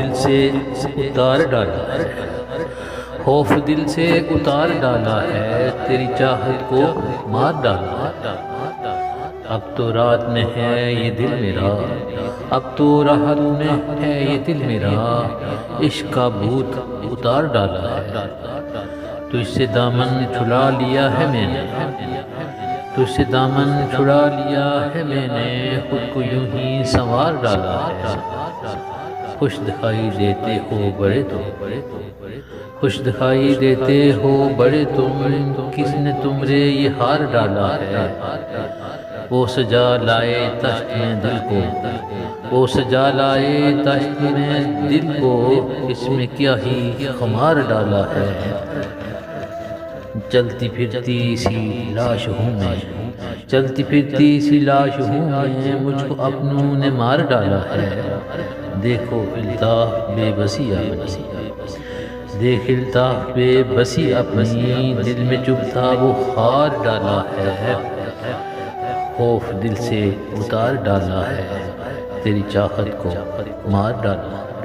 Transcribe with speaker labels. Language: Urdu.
Speaker 1: دل سے اتار ڈالا ہے، خوف دل سے اتار ڈالا ہے، تیری چاہت کو مار ڈالا ہے۔ اب تو رات میں ہے یہ دل میرا، اب تو راحت میں ہے یہ دل میرا، عشق کا بھوت اتار ڈالا ہے۔ تجھ سے دامن چھڑا لیا ہے میں نے، تجھ سے دامن چھڑا لیا ہے میں نے، خود کو یوں ہی سنوار ڈالا ہے۔ خوش دکھائی دیتے ہو بڑے تم، خوش دکھائی دیتے ہو بڑے تم، کس نے تمہرے یہ ہار ڈالا ہے۔ وہ سجا لائے تشت میں دل کو، وہ سجا لائے تشت میں دل کو، اس میں کیا ہی خمار ڈالا ہے۔ چلتی پھرتی سی لاش ہوں میں، چلتی پھرتی سی لاش ہوں میں، مجھ کو اپنوں نے مار ڈالا ہے۔ دیکھو الطاف بے بسی اپنی، دیکھ الطاف بے بسی اپنی، دل میں چپ تھا وہ خار ڈالا ہے۔ خوف دل سے اتار ڈالا ہے، تیری چاہت کو مار ڈالا ہے۔